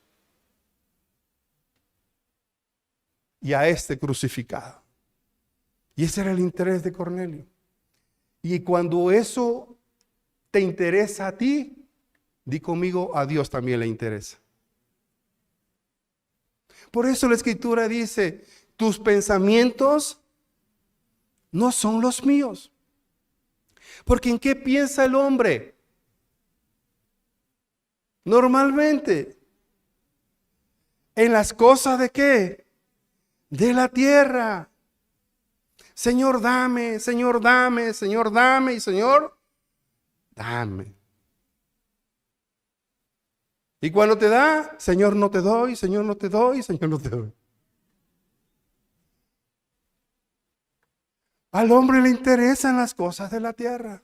y a este crucificado. Y ese era el interés de Cornelio. Y cuando eso te interesa a ti, di conmigo, a Dios también le interesa. Por eso la Escritura dice, tus pensamientos no son los míos. Porque ¿en qué piensa el hombre? Normalmente, en las cosas de ¿qué? De la tierra. Señor, dame, Señor, dame, Señor, dame, y Señor, dame. Y cuando te da, Señor, no te doy, Señor, no te doy, Señor, no te doy. Al hombre le interesan las cosas de la tierra.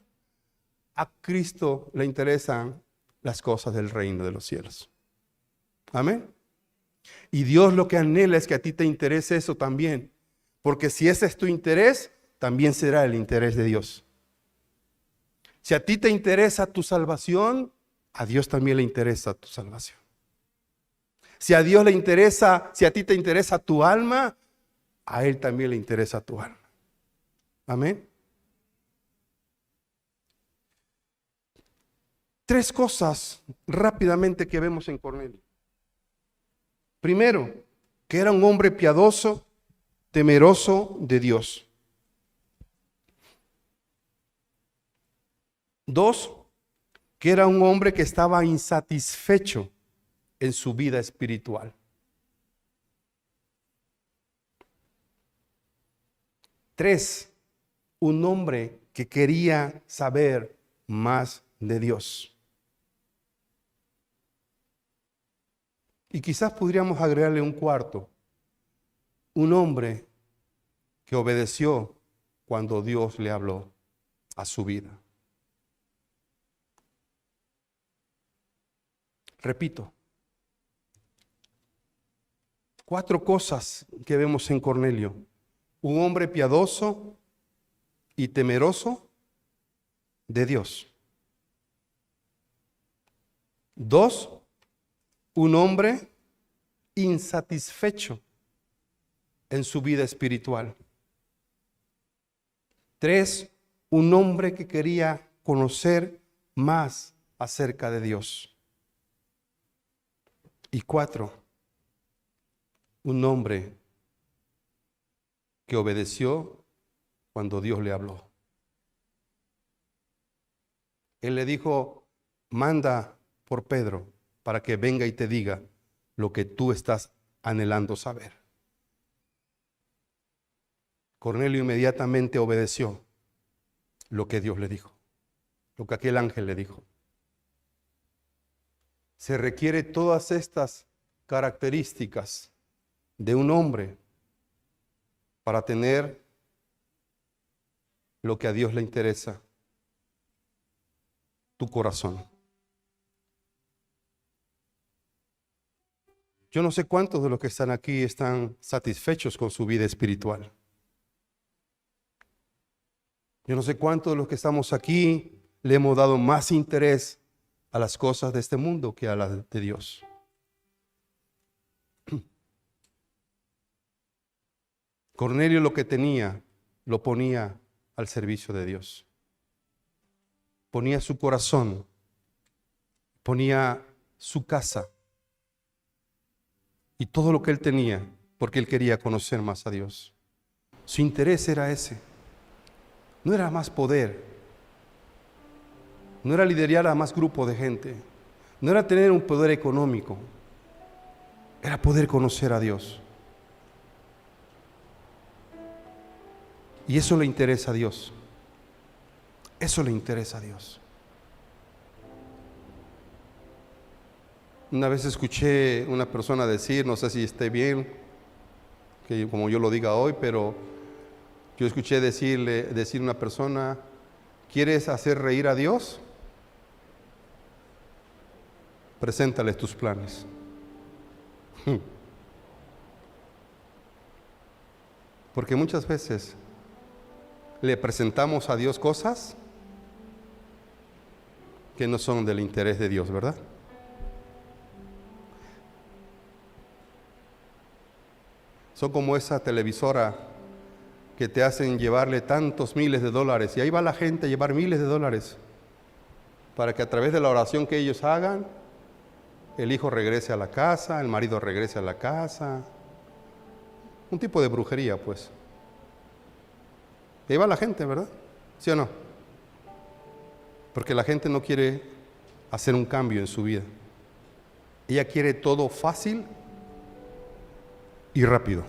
A Cristo le interesan las cosas del reino de los cielos. Amén. Y Dios lo que anhela es que a ti te interese eso también. Porque si ese es tu interés, también será el interés de Dios. Si a ti te interesa tu salvación, a Dios también le interesa tu salvación. Si a Dios le interesa, si a ti te interesa tu alma, a Él también le interesa tu alma. Amén. 3 cosas rápidamente que vemos en Cornelio. Primero, que era un hombre piadoso, temeroso de Dios. 2, que era un hombre que estaba insatisfecho en su vida espiritual. 3, un hombre que quería saber más de Dios. Y quizás podríamos agregarle un cuarto, un hombre que obedeció cuando Dios le habló a su vida. Repito, 4 cosas que vemos en Cornelio. Un hombre piadoso y temeroso de Dios. 2, un hombre insatisfecho en su vida espiritual. 3, un hombre que quería conocer más acerca de Dios. Y 4, un hombre que obedeció cuando Dios le habló. Él le dijo, manda por Pedro para que venga y te diga lo que tú estás anhelando saber. Cornelio inmediatamente obedeció lo que Dios le dijo, lo que aquel ángel le dijo. Se requiere todas estas características de un hombre para tener lo que a Dios le interesa, tu corazón. Yo no sé cuántos de los que están aquí están satisfechos con su vida espiritual. Yo no sé cuántos de los que estamos aquí le hemos dado más interés a las cosas de este mundo que a las de Dios. Cornelio lo que tenía lo ponía al servicio de Dios. Ponía su corazón, ponía su casa y todo lo que él tenía, porque él quería conocer más a Dios. Su interés era ese. No era más poder, no era liderar a más grupo de gente, no era tener un poder económico, era poder conocer a Dios. Y eso le interesa a Dios. Eso le interesa a Dios. Una vez escuché una persona decir, no sé si esté bien, que como yo lo diga hoy, pero yo escuché decir una persona, ¿quieres hacer reír a Dios? Preséntale tus planes. Porque muchas veces le presentamos a Dios cosas que no son del interés de Dios, ¿verdad? Son como esa televisora que te hacen llevarle tantos miles de dólares y ahí va la gente a llevar miles de dólares para que a través de la oración que ellos hagan, el hijo regrese a la casa, el marido regrese a la casa. Un tipo de brujería, pues. Ahí va la gente, ¿verdad? ¿Sí o no? Porque la gente no quiere hacer un cambio en su vida. Ella quiere todo fácil y rápido.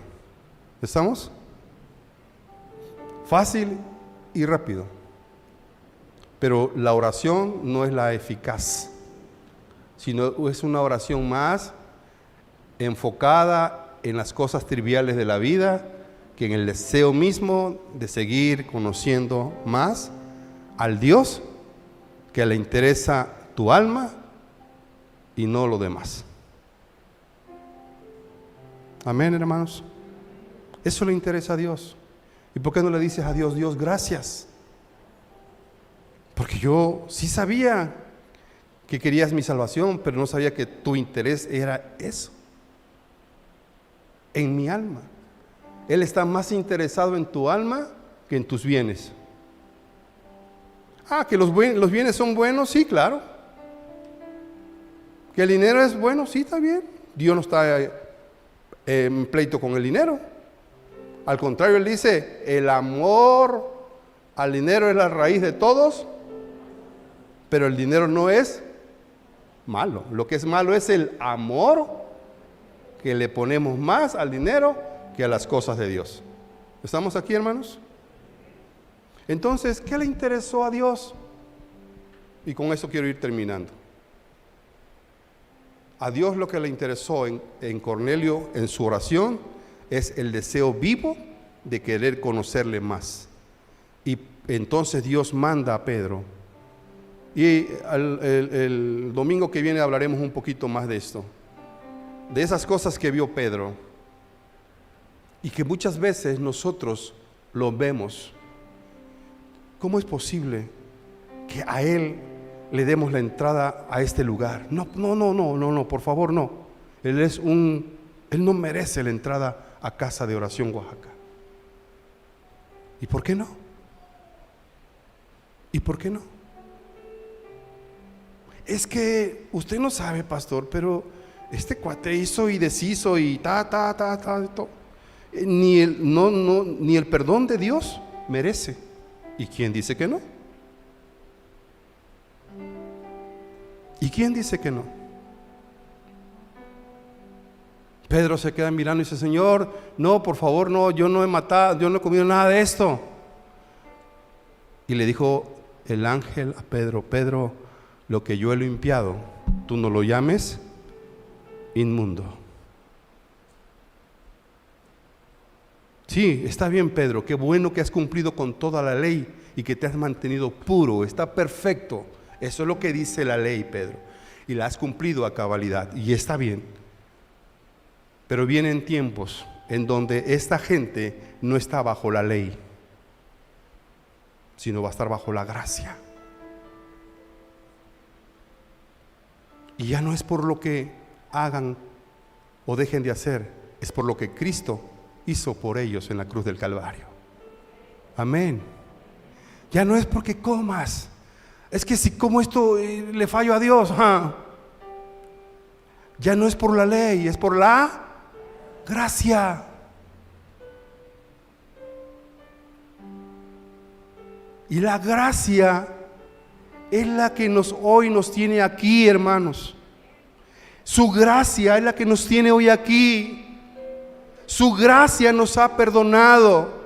¿Estamos? Fácil y rápido. Pero la oración no es la eficaz, sino es una oración más enfocada en las cosas triviales de la vida que en el deseo mismo de seguir conociendo más al Dios que le interesa tu alma y no lo demás. Amén, hermanos. Eso le interesa a Dios. ¿Y por qué no le dices a Dios, Dios, gracias? Porque yo sí sabía que querías mi salvación, pero no sabía que tu interés era eso, en mi alma. Él está más interesado en tu alma que en tus bienes. Ah, que los bienes son buenos, sí, claro. Que el dinero es bueno, sí, está bien. Dios no está en pleito con el dinero. Al contrario, Él dice, el amor al dinero es la raíz de todos, pero el dinero no es malo. Lo que es malo es el amor que le ponemos más al dinero que a las cosas de Dios. ¿Estamos aquí, hermanos? Entonces, ¿qué le interesó a Dios? Y con eso quiero ir terminando. A Dios lo que le interesó en Cornelio, en su oración, es el deseo vivo de querer conocerle más. Y entonces Dios manda a Pedro. Y el domingo que viene hablaremos un poquito más de esto, de esas cosas que vio Pedro y que muchas veces nosotros lo vemos. ¿Cómo es posible que a él le demos la entrada a este lugar? No, por favor, no. Él no merece la entrada a Casa de Oración Oaxaca. ¿Y por qué no? ¿Y por qué no? Es que usted no sabe, pastor, pero este cuate hizo y deshizo y ni el perdón de Dios merece. ¿Y quién dice que no? ¿Y quién dice que no? Pedro se queda mirando y dice, Señor, no, por favor, no, yo no he matado, yo no he comido nada de esto. Y le dijo el ángel a Pedro, Pedro, lo que yo he limpiado, tú no lo llames inmundo. Sí, está bien, Pedro, qué bueno que has cumplido con toda la ley y que te has mantenido puro, está perfecto. Eso es lo que dice la ley, Pedro, y la has cumplido a cabalidad, y está bien. Pero vienen tiempos en donde esta gente no está bajo la ley, sino va a estar bajo la gracia. Y ya no es por lo que hagan o dejen de hacer, es por lo que Cristo hizo por ellos en la cruz del Calvario. Amén. Ya no es porque comas, es que si como esto le fallo a Dios, ya no es por la ley, es por la gracia. Y la gracia es la que hoy nos tiene aquí, hermanos. Su gracia es la que nos tiene hoy aquí. Su gracia nos ha perdonado.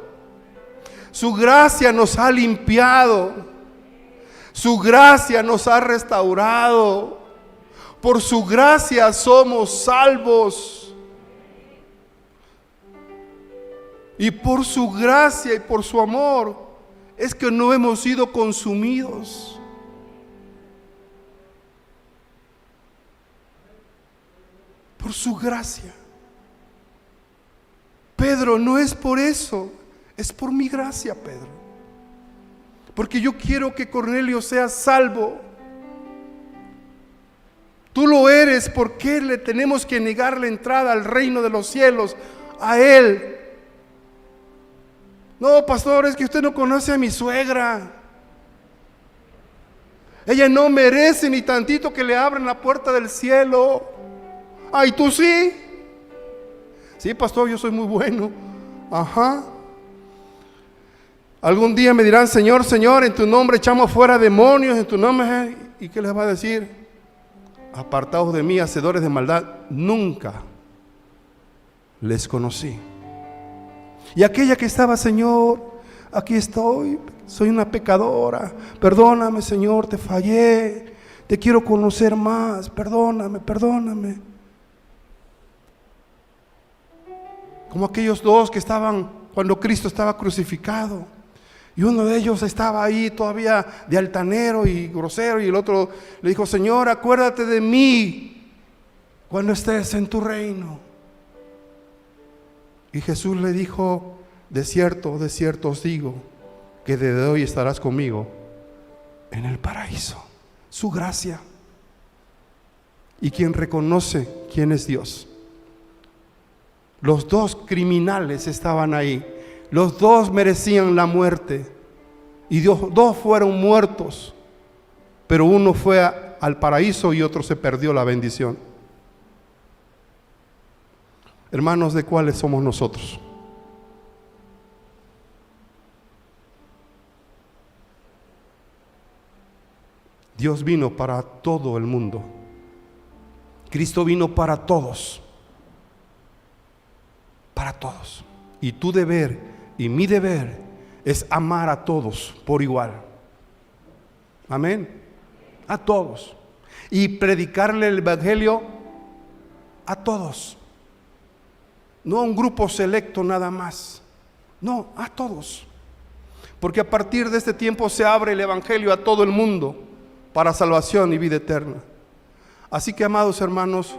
Su gracia nos ha limpiado. Su gracia nos ha restaurado. Por su gracia somos salvos. Y por su gracia y por su amor es que no hemos sido consumidos. Por su gracia. Pedro, no es por eso, es por mi gracia, Pedro. Porque yo quiero que Cornelio sea salvo. Tú lo eres, ¿por qué le tenemos que negar la entrada al reino de los cielos a él? No, pastor, es que usted no conoce a mi suegra. Ella no merece ni tantito que le abran la puerta del cielo. Ay, ¿tú sí? Sí, pastor, yo soy muy bueno. Ajá. Algún día me dirán, Señor, Señor, en tu nombre echamos fuera demonios, en tu nombre. ¿Y qué les va a decir? Apartados de mí, hacedores de maldad, nunca les conocí. Y aquella que estaba, Señor, aquí estoy, soy una pecadora, perdóname, Señor, te fallé, te quiero conocer más, perdóname, perdóname. Como aquellos dos que estaban cuando Cristo estaba crucificado, y uno de ellos estaba ahí todavía de altanero y grosero, y el otro le dijo, Señor, acuérdate de mí cuando estés en tu reino. Y Jesús le dijo, de cierto os digo, que desde hoy estarás conmigo en el paraíso. Su gracia. Y quien reconoce quién es Dios. Los dos criminales estaban ahí. Los dos merecían la muerte. Y dos fueron muertos. Pero uno fue al paraíso y otro se perdió la bendición. Hermanos, ¿de cuáles somos nosotros? Dios vino para todo el mundo. Cristo vino para todos. Para todos. Y tu deber y mi deber es amar a todos por igual. Amén. A todos. Y predicarle el evangelio a todos. No a un grupo selecto nada más. No, a todos. Porque a partir de este tiempo se abre el evangelio a todo el mundo para salvación y vida eterna. Así que, amados hermanos,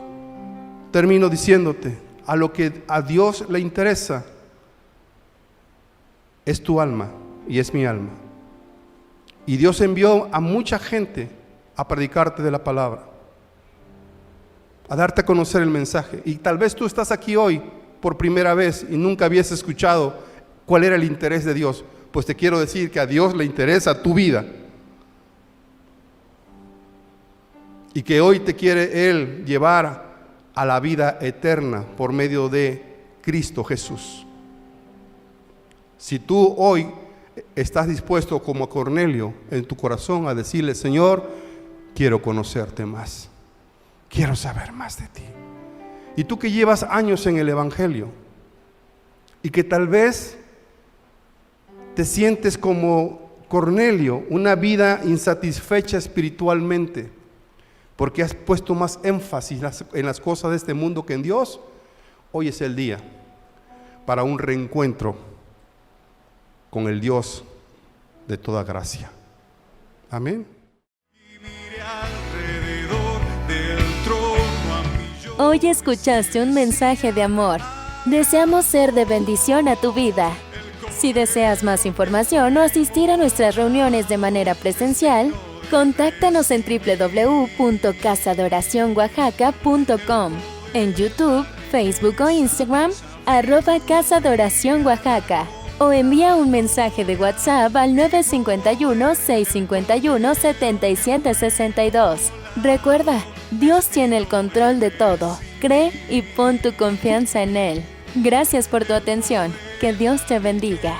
termino diciéndote, a lo que a Dios le interesa es tu alma y es mi alma. Y Dios envió a mucha gente a predicarte de la palabra, a darte a conocer el mensaje. Y tal vez tú estás aquí hoy por primera vez y nunca habías escuchado cuál era el interés de Dios. Pues te quiero decir que a Dios le interesa tu vida. Y que hoy te quiere Él llevar a la vida eterna por medio de Cristo Jesús. Si tú hoy estás dispuesto como Cornelio en tu corazón a decirle, Señor, quiero conocerte más, quiero saber más de ti. Y tú que llevas años en el evangelio y que tal vez te sientes como Cornelio, una vida insatisfecha espiritualmente, porque has puesto más énfasis en las cosas de este mundo que en Dios, hoy es el día para un reencuentro con el Dios de toda gracia. Amén. Hoy escuchaste un mensaje de amor. Deseamos ser de bendición a tu vida. Si deseas más información o asistir a nuestras reuniones de manera presencial, contáctanos en www.casadoracionoaxaca.com, en YouTube, Facebook o Instagram, @Casa de Oración Oaxaca, o envía un mensaje de WhatsApp al 951-651-7762. Recuerda, Dios tiene el control de todo. Cree y pon tu confianza en Él. Gracias por tu atención. Que Dios te bendiga.